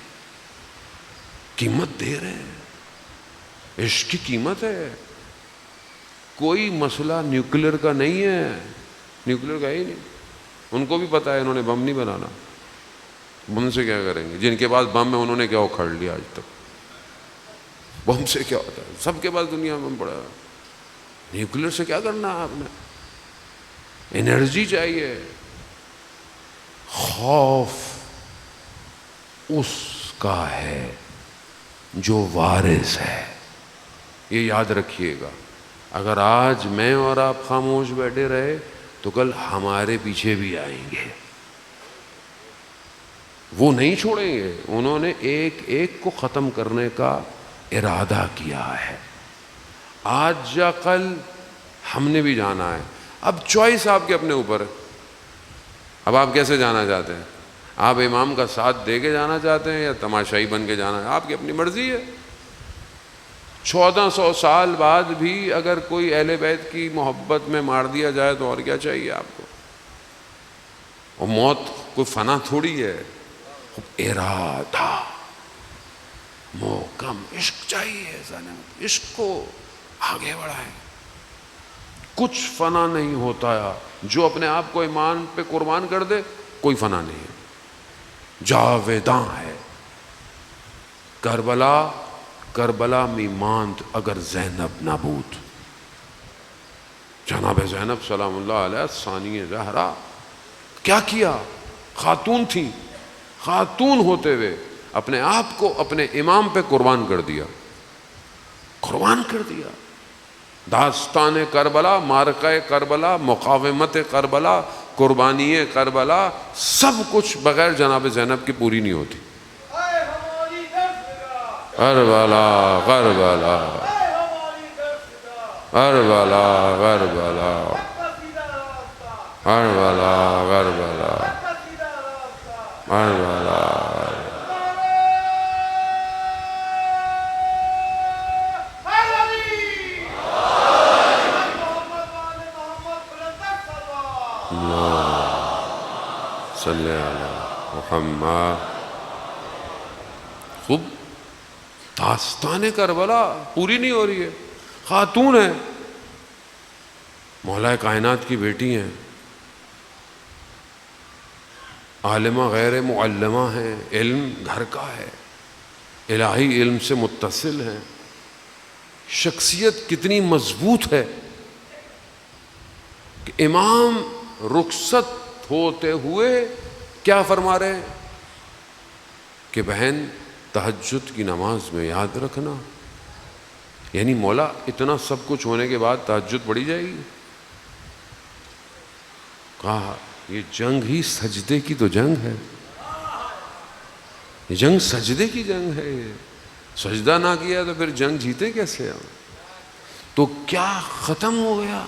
قیمت دے رہے ہیں, عشق کی قیمت ہے. کوئی مسئلہ نیوکلیر کا نہیں ہے, نیوکلیر کا ہی نہیں. ان کو بھی پتا ہے انہوں نے بم نہیں بنانا, بم سے کیا کریں گے؟ جن کے پاس بم ہے انہوں نے کیا اکھاڑ لیا آج تک؟ بم سے کیا ہوتا ہے؟ سب کے پاس دنیا میں بم پڑا ہے. نیوکلیر سے کیا کرنا ہے آپ نے؟ انرجی چاہیے. خوف اس کا ہے جو وارث ہے, یہ یاد رکھیے گا. اگر آج میں اور آپ خاموش بیٹھے رہے تو کل ہمارے پیچھے بھی آئیں گے, وہ نہیں چھوڑیں گے. انہوں نے ایک ایک کو ختم کرنے کا ارادہ کیا ہے. آج یا کل ہم نے بھی جانا ہے. اب چوائس آپ کے اپنے اوپر ہے. اب آپ کیسے جانا چاہتے ہیں؟ آپ امام کا ساتھ دے کے جانا چاہتے ہیں یا تماشائی بن کے جانا ہے، آپ کی اپنی مرضی ہے۔ 1400 سال بعد بھی اگر کوئی اہل بیت کی محبت میں مار دیا جائے تو اور کیا چاہیے آپ کو؟ اور موت کوئی فنا تھوڑی ہے، ارادہ محکم عشق چاہیے، عشق کو آگے بڑھائیں۔ کچھ فنا نہیں ہوتا ہے، جو اپنے آپ کو ایمان پہ قربان کر دے کوئی فنا نہیں ہے، جاویداں ہے۔ کربلا میں ماند اگر زینب نہ بود، جناب زینب سلام اللہ علیہ ثانی زہرا کیا کیا؟ خاتون تھیں، خاتون ہوتے ہوئے اپنے آپ کو اپنے امام پہ قربان کر دیا، قربان کر دیا۔ داستان کربلا، معرکہ کربلا، مقاومت کربلا، قربانی کربلا، سب کچھ بغیر جناب زینب کی پوری نہیں ہوتی۔ کربلا کربلا کربلا کربلا کربلا کربلا کربلا۔ صلی علی محمد۔ خوب داستان کربلا پوری نہیں ہو رہی ہے، خاتون ہے، مولا کائنات کی بیٹی ہیں، عالمہ غیر معلمہ ہیں، علم گھر کا ہے، الہی علم سے متصل ہیں، شخصیت کتنی مضبوط ہے کہ امام رخصت ہوتے ہوئے کیا فرما رہے ہیں کہ بہن تہجد کی نماز میں یاد رکھنا، یعنی مولا اتنا سب کچھ ہونے کے بعد تہجد پڑھی جائے گی؟ کہا یہ جنگ ہی سجدے کی تو جنگ ہے، یہ جنگ سجدے کی جنگ ہے، سجدہ نہ کیا تو پھر جنگ جیتے کیسے ہم؟ تو کیا ختم ہو گیا؟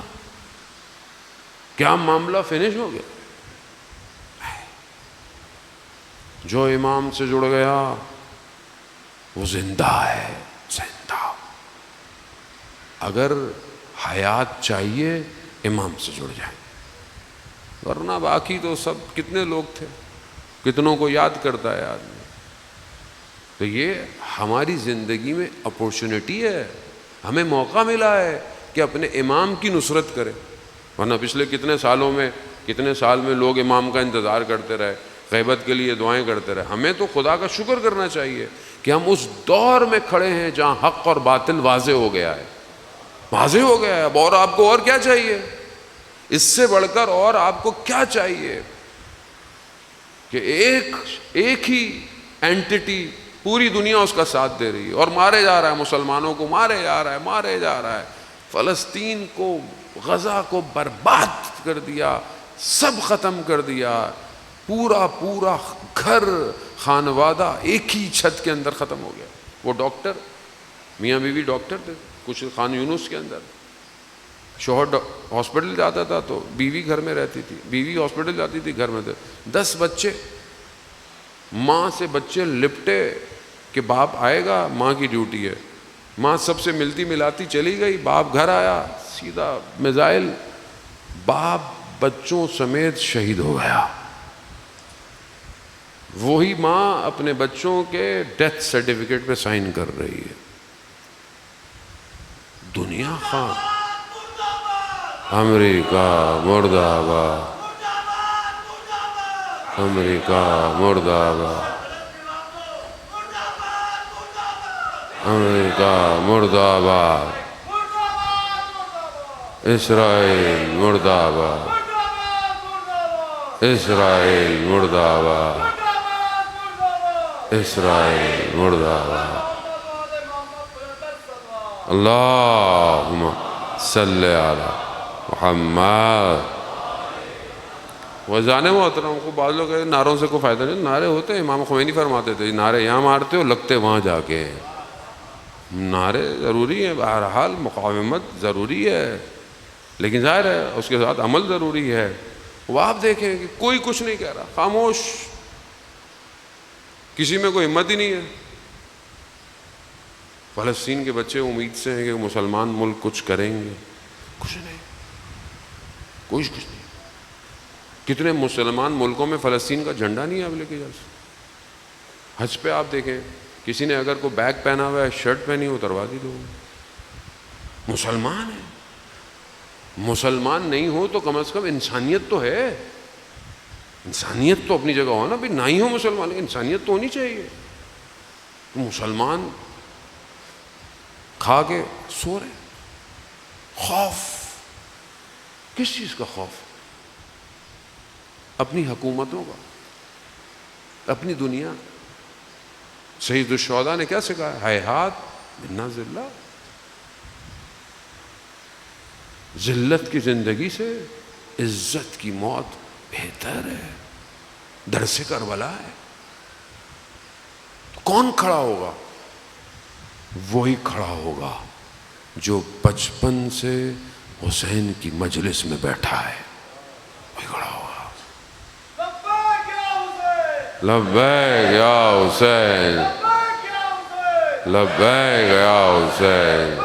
کیا معاملہ فنش ہو گیا؟ جو امام سے جڑ گیا وہ زندہ ہے، زندہ۔ اگر حیات چاہیے امام سے جڑ جائیں، ورنہ باقی تو سب کتنے لوگ تھے، کتنوں کو یاد کرتا ہے آدمی۔ تو یہ ہماری زندگی میں اپورچونٹی ہے، ہمیں موقع ملا ہے کہ اپنے امام کی نصرت کریں، ورنہ پچھلے کتنے سال میں لوگ امام کا انتظار کرتے رہے، غیبت کے لیے دعائیں کرتے رہے۔ ہمیں تو خدا کا شکر کرنا چاہیے کہ ہم اس دور میں کھڑے ہیں جہاں حق اور باطل واضح ہو گیا ہے، واضح ہو گیا ہے۔ اب اور آپ کو اور کیا چاہیے؟ اس سے بڑھ کر اور آپ کو کیا چاہیے کہ ایک ہی اینٹیٹی پوری دنیا اس کا ساتھ دے رہی ہے اور مارے جا رہا ہے، مسلمانوں کو مارے جا رہا ہے، فلسطین کو، غزہ کو برباد کر دیا، سب ختم کر دیا، پورا گھر خانوادہ ایک ہی چھت کے اندر ختم ہو گیا۔ وہ ڈاکٹر، میاں بیوی ڈاکٹر تھے کچھ خان یونس کے اندر، شوہر ہاسپٹل جاتا تھا تو بیوی گھر میں رہتی تھی، بیوی ہاسپٹل جاتی تھی گھر میں تھے، 10 بچے، ماں سے بچے لپٹے کہ باپ آئے گا، ماں کی ڈیوٹی ہے، ماں سب سے ملتی ملاتی چلی گئی، باپ گھر آیا سیدھا میزائل، باپ بچوں سمیت شہید ہو گیا۔ وہی ماں اپنے بچوں کے ڈیتھ سرٹیفکیٹ پہ سائن کر رہی ہے۔ دنیا خواہ، امریکہ مردہ آباد، امریکہ مردہ آباد، امریکہ مردہ آباد، اسرائیل مردہ آباد، اسرائیل مردہ آباد، اسرائیل مردہ آباد۔ اللہم صلی علی محمد۔ وزان محترم کو بعض لوگ کہتے ہیں نعروں سے کوئی فائدہ نہیں، نعرے ہوتے ہیں، امام خمینی فرماتے تھے نعرے یہاں مارتے ہو لگتے وہاں جا کے ہیں۔ نعرے ضروری ہیں، بہرحال مقاومت ضروری ہے، لیکن ظاہر ہے اس کے ساتھ عمل ضروری ہے۔ وہ آپ دیکھیں کہ کوئی کچھ نہیں کہہ رہا، خاموش، کسی میں کوئی ہمت ہی نہیں ہے. فلسطین کے بچے امید سے ہیں کہ مسلمان ملک کچھ کریں گے، کچھ نہیں، کچھ نہیں. کتنے مسلمان ملکوں میں فلسطین کا جھنڈا نہیں ہے اب لے کے جا سکتے. حج پہ آپ دیکھیں کسی نے اگر کوئی بیگ پہنا ہوا ہے، شرٹ پہنی ہو، اتروا دی دو. مسلمان ہے، مسلمان نہیں ہو تو کم از کم انسانیت تو ہے. انسانیت تو اپنی جگہ ہو نا بھی، نہ ہی ہو مسلمان انسانیت تو ہونی چاہیے. تو مسلمان کھا کے سو رہے. خوف، کس چیز کا خوف؟ اپنی حکومتوں کا، اپنی دنیا. سید الشہداء نے کیا سکھایا؟ ہیہات منا ذلہ. ذلت کی زندگی سے عزت کی موت بہتر ہے. درس کربلا ہے. کون کھڑا ہوگا؟ وہی کھڑا ہوگا جو بچپن سے حسین کی مجلس میں بیٹھا ہے. وہی کھڑا ہوگا. لبیک یا حسین، لبیک یا حسین،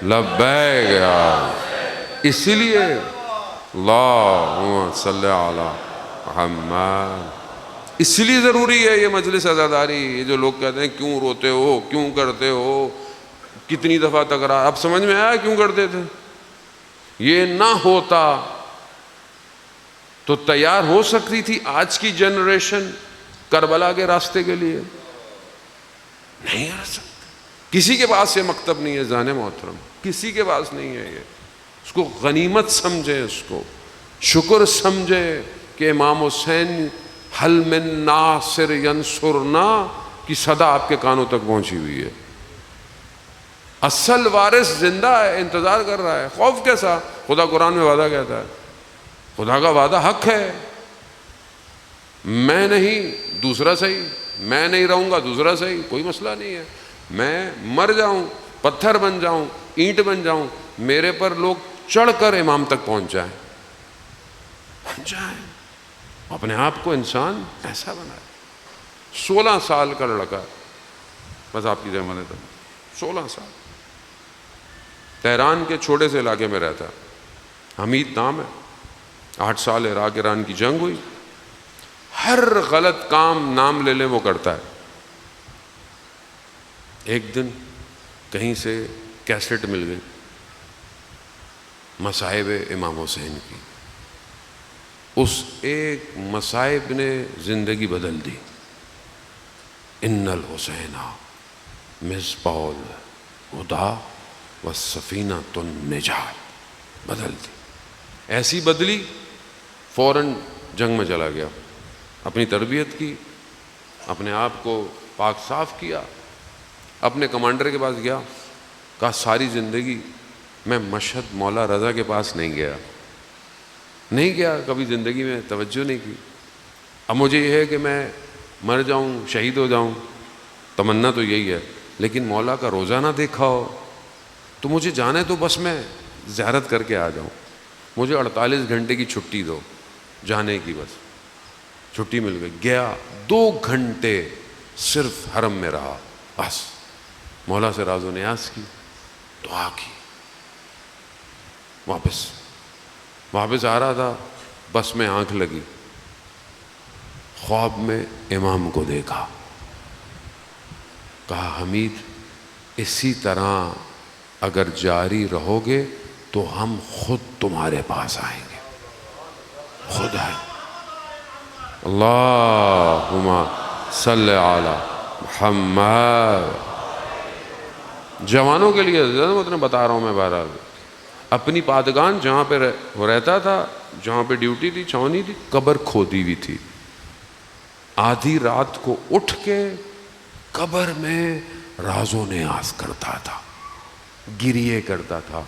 لبیک یا. اسی لیے اللہم صلی علی محمد. اس لیے ضروری ہے یہ مجلس عزاداری. یہ جو لوگ کہتے ہیں کیوں روتے ہو، کیوں کرتے ہو، کتنی دفعہ تکرار، اب سمجھ میں آیا کیوں کرتے تھے. یہ نہ ہوتا تو تیار ہو سکتی تھی آج کی جنریشن کربلا کے راستے کے لیے؟ نہیں آ سکتے. کسی کے پاس یہ مکتب نہیں ہے جان محترم، کسی کے پاس نہیں ہے. یہ اس کو غنیمت سمجھے، اس کو شکر سمجھے کہ امام حسین حل من ناصر ینصرنا کی صدا آپ کے کانوں تک پہنچی ہوئی ہے. اصل وارث زندہ ہے، انتظار کر رہا ہے. خوف کیسا؟ خدا قرآن میں وعدہ کہتا ہے، خدا کا وعدہ حق ہے. میں نہیں دوسرا صحیح، میں نہیں رہوں گا دوسرا صحیح، کوئی مسئلہ نہیں ہے. میں مر جاؤں، پتھر بن جاؤں، اینٹ بن جاؤں، میرے پر لوگ چڑھ کر امام تک پہنچ جائیں. اپنے آپ کو انسان ایسا بنائے. 16 سال کا لڑکا ہے، بس آپ کی زحمت ہے. 16 سال تہران کے چھوٹے سے علاقے میں رہتا ہے، حمید نام ہے. 8 سال عراق ایران کی جنگ ہوئی. ہر غلط کام نام لے لیں وہ کرتا ہے. ایک دن کہیں سے کیسٹ مل گئی مصائب امام حسین کی. اس ایک مصائب نے زندگی بدل دی. ان الحسین مصباح الہدی والسفینۃ النجات، بدل دی. ایسی بدلی فوراً جنگ میں چلا گیا. اپنی تربیت کی، اپنے آپ کو پاک صاف کیا. اپنے کمانڈر کے پاس گیا، کہا ساری زندگی میں مشہد مولا رضا کے پاس نہیں گیا کبھی زندگی میں توجہ نہیں کی. اب مجھے یہ ہے کہ میں مر جاؤں، شہید ہو جاؤں، تمنا تو یہی ہے، لیکن مولا کا روزہ نہ دیکھا ہو تو مجھے جانے تو بس میں زیارت کر کے آ جاؤں. مجھے 48 گھنٹے کی چھٹی دو جانے کی. بس چھٹی مل گئی. گیا 2 گھنٹے صرف حرم میں رہا. بس مولا سے راز و نیاز کی، دعا کی. واپس آ رہا تھا، بس میں آنکھ لگی، خواب میں امام کو دیکھا. کہا حمید اسی طرح اگر جاری رہو گے تو ہم خود تمہارے پاس آئیں گے. خود آئیں. اللہم صلی علی محمد. جوانوں کے لیے میں بتا رہا ہوں. میں بہرحال اپنی پادگان جہاں پہ وہ رہتا تھا، جہاں پہ ڈیوٹی تھی، چھاونی تھی، قبر کھودی ہوئی تھی. آدھی رات کو اٹھ کے قبر میں راز و نیاز کرتا تھا، گریے کرتا تھا.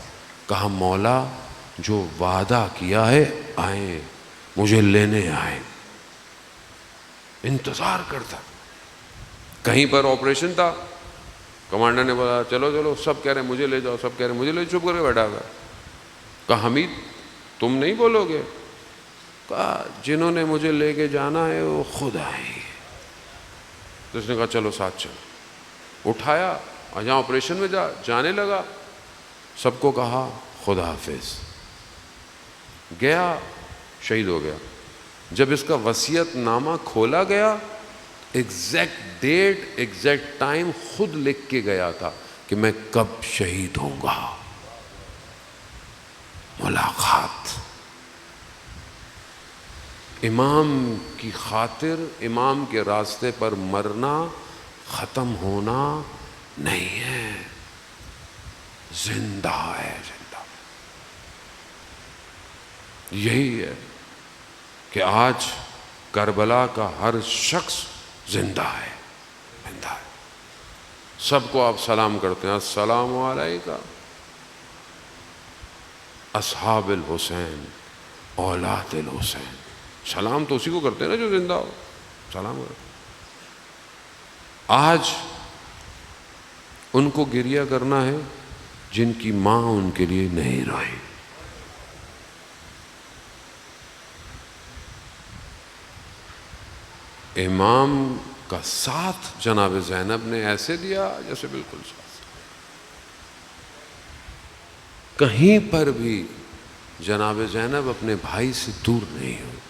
کہا مولا جو وعدہ کیا ہے آئیں، مجھے لینے آئیں. انتظار کرتا. کہیں پر آپریشن تھا، کمانڈر نے بولا چلو چلو، سب کہہ رہے ہیں مجھے لے جاؤ، سب کہہ رہے ہیں مجھے لے. چپ کر کے بیٹھا گیا. کہا حمید تم نہیں بولو گے؟ کہا جنہوں نے مجھے لے کے جانا ہے وہ خود آئیں گے. تو اس نے کہا چلو ساتھ چلو، اٹھایا اور جہاں آپریشن میں جانے لگا سب کو کہا خدا حافظ، گیا شہید ہو گیا۔ جب اس کا وصیت نامہ کھولا گیا، ایگزیکٹ ڈیٹ ایگزیکٹ ٹائم خود لکھ کے گیا تھا کہ میں کب شہید ہوں گا۔ ملاقات، امام کی خاطر، امام کے راستے پر مرنا ختم ہونا نہیں ہے، زندہ ہے، زندہ۔ یہی ہے کہ آج کربلا کا ہر شخص زندہ ہے، زندہ ہے۔ سب کو آپ سلام کرتے ہیں، السلام علیکم اصحاب الحسین اولاد الحسین۔ سلام تو اسی کو کرتے ہیں نا جو زندہ ہو، سلام کرتے۔ آج ان کو گریہ کرنا ہے جن کی ماں ان کے لیے نہیں روئی۔ امام کا ساتھ جناب زینب نے ایسے دیا جیسے بالکل ساتھ، کہیں پر بھی جناب زینب اپنے بھائی سے دور نہیں ہوئی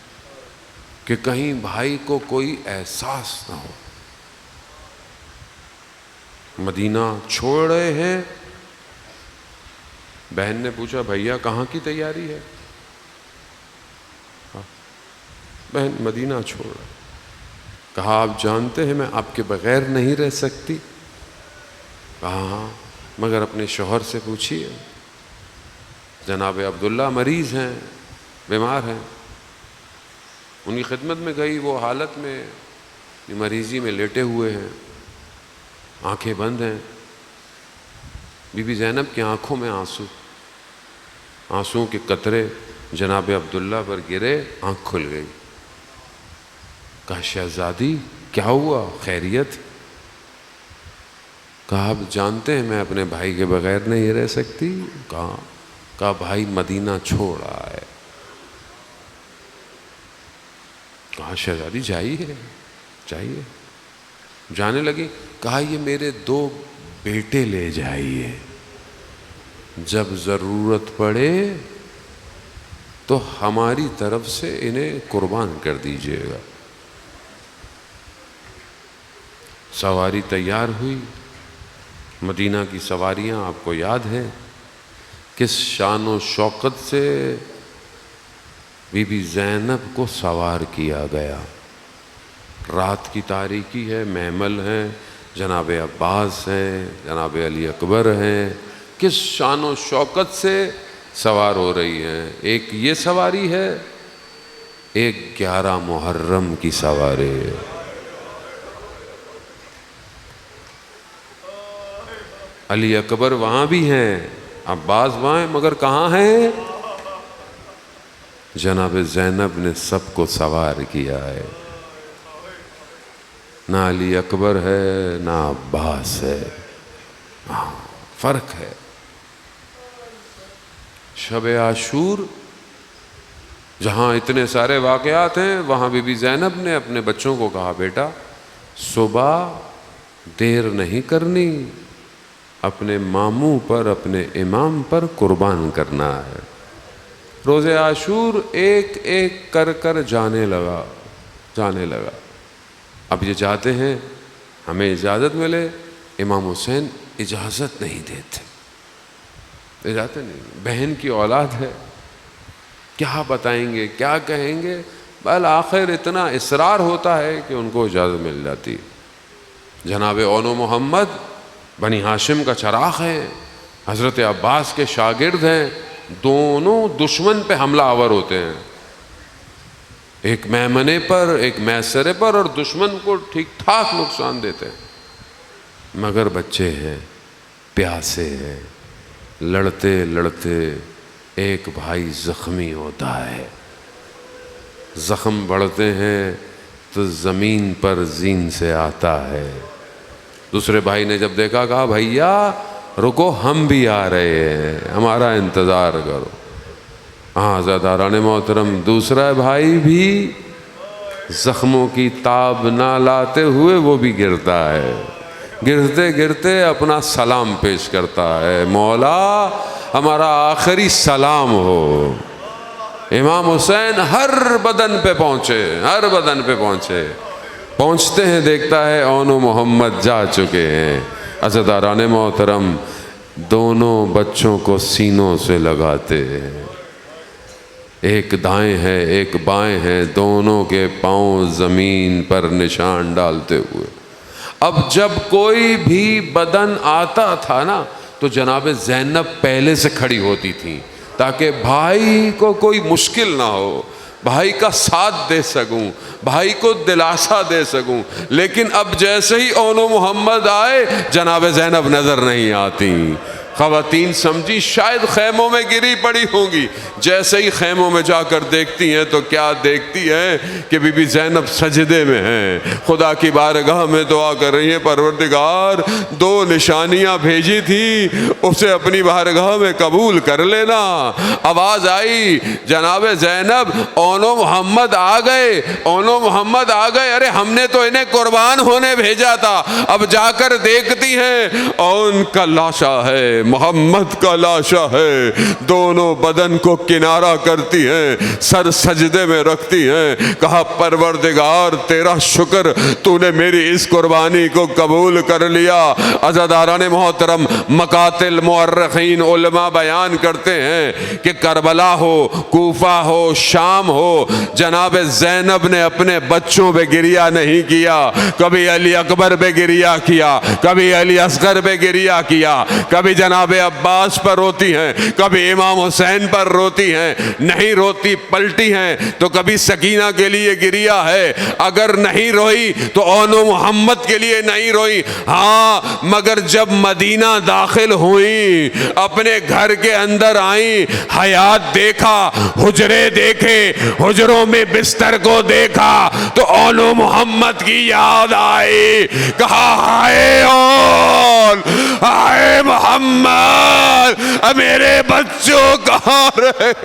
کہ کہیں بھائی کو کوئی احساس نہ ہو۔ مدینہ چھوڑ رہے ہیں، بہن نے پوچھا بھیا کہاں کی تیاری ہے؟ بہن مدینہ چھوڑ رہے۔ کہا آپ جانتے ہیں میں آپ کے بغیر نہیں رہ سکتی؟ کہا ہاں، مگر اپنے شوہر سے پوچھیے، جناب عبداللہ مریض ہیں، بیمار ہیں، ان کی خدمت میں گئی، وہ حالت میں مریضی میں لیٹے ہوئے ہیں، آنکھیں بند ہیں۔ بی بی زینب کی آنکھوں میں آنسوں کے قطرے جناب عبداللہ پر گرے، آنکھ کھل گئی۔ کہا شہزادی کیا ہوا، خیریت؟ کہا آپ جانتے ہیں میں اپنے بھائی کے بغیر نہیں رہ سکتی؟ کہا بھائی مدینہ چھوڑ رہا ہے۔ کہا شہزادی جائیے جائیے، جانے لگی۔ کہا یہ میرے 2 بیٹے لے جائیے، جب ضرورت پڑے تو ہماری طرف سے انہیں قربان کر دیجیے گا۔ سواری تیار ہوئی، مدینہ کی سواریاں آپ کو یاد ہے کس شان و شوقت سے بی بی زینب کو سوار کیا گیا۔ رات کی تاریکی ہے، محمل ہیں، جناب عباس ہیں، جناب علی اکبر ہیں، کس شان و شوقت سے سوار ہو رہی ہیں۔ ایک یہ سواری ہے، ایک 11 محرم کی سواری ہے۔ علی اکبر وہاں بھی ہیں، عباس وہاں ہیں، مگر کہاں ہیں؟ جناب زینب نے سب کو سوار کیا ہے۔ نہ علی اکبر ہے نہ عباس ہے، فرق ہے۔ شب عاشور جہاں اتنے سارے واقعات ہیں، وہاں بی بی زینب نے اپنے بچوں کو کہا بیٹا صبح دیر نہیں کرنی، اپنے ماموں پر اپنے امام پر قربان کرنا ہے۔ روز عاشور ایک ایک کر کر جانے لگا۔ اب یہ جاتے ہیں، ہمیں اجازت ملے، امام حسین اجازت نہیں دیتے، اجازت نہیں۔ بہن کی اولاد ہے، کیا بتائیں گے، کیا کہیں گے، بالآخر اتنا اصرار ہوتا ہے کہ ان کو اجازت مل جاتی۔ جناب اون و محمد بنی ہاشم کا چراغ ہے، حضرت عباس کے شاگرد ہیں، دونوں دشمن پہ حملہ آور ہوتے ہیں، ایک میمنے پر ایک میسرے پر، اور دشمن کو ٹھیک ٹھاک نقصان دیتے ہیں، مگر بچے ہیں، پیاسے ہیں۔ لڑتے لڑتے ایک بھائی زخمی ہوتا ہے، زخم بڑھتے ہیں تو زمین پر زین سے آتا ہے۔ دوسرے بھائی نے جب دیکھا کہا بھیا رکو، ہم بھی آ رہے ہیں، ہمارا انتظار کرو۔ ہاں زاداران محترم، دوسرا بھائی بھی زخموں کی تاب نہ لاتے ہوئے وہ بھی گرتا ہے، گرتے گرتے اپنا سلام پیش کرتا ہے، مولا ہمارا آخری سلام ہو۔ امام حسین ہر بدن پہ پہنچے، ہر بدن پہ پہنچتے ہیں، دیکھتا ہے اون و محمد جا چکے ہیں۔ عزاداران محترم، دونوں بچوں کو سینوں سے لگاتے ہیں، ایک دائیں ہے ایک بائیں ہے، دونوں کے پاؤں زمین پر نشان ڈالتے ہوئے۔ اب جب کوئی بھی بدن آتا تھا نا تو جناب زینب پہلے سے کھڑی ہوتی تھیں تاکہ بھائی کو کوئی مشکل نہ ہو، بھائی کا ساتھ دے سکوں، بھائی کو دلاسا دے سکوں۔ لیکن اب جیسے ہی اون و محمد آئے جناب زینب نظر نہیں آتی۔ خواتین سمجھی شاید خیموں میں گری پڑی ہوں گی، جیسے ہی خیموں میں جا کر دیکھتی ہیں تو کیا دیکھتی ہیں کہ بی بی زینب سجدے میں ہیں، خدا کی بارگاہ میں دعا کر رہی ہیں، پروردگار 2 نشانیاں بھیجی تھی اسے اپنی بارگاہ میں قبول کر لینا۔ آواز آئی جناب زینب اون و محمد آ گئے، اون و محمد آ گئے، ارے ہم نے تو انہیں قربان ہونے بھیجا تھا۔ اب جا کر دیکھتی ہیں اون کا لاشا ہے، محمد کا لاشا ہے، دونوں بدن کو کنارہ کرتی ہیں، سر سجدے میں رکھتی ہیں، کہا پروردگار تیرا شکر، تو نے میری اس قربانی کو قبول کر لیا۔ عزاداران محترم، مقاتل مورخین علماء بیان کرتے ہیں کہ کربلا ہو، کوفہ ہو، شام ہو، جناب زینب نے اپنے بچوں پہ گریہ نہیں کیا، کبھی علی اکبر پہ گریہ کیا، کبھی علی اصغر پہ گریہ کیا، کبھی جناب عباس پر روتی ہیں، کبھی امام حسین پر روتی ہیں، نہیں روتی پلٹی ہیں تو کبھی سکینہ کے لیے گریہ ہے، اگر نہیں روئی تو اون و محمد کے لیے نہیں روئی۔ ہاں مگر جب مدینہ داخل ہوئیں، اپنے گھر کے اندر آئیں، حیات دیکھا، حجرے دیکھے، حجروں میں بستر کو دیکھا تو اون و محمد کی یاد آئی، کہا ہائے اون، ہائے محمد، میرے بچوں کہاں رہے؟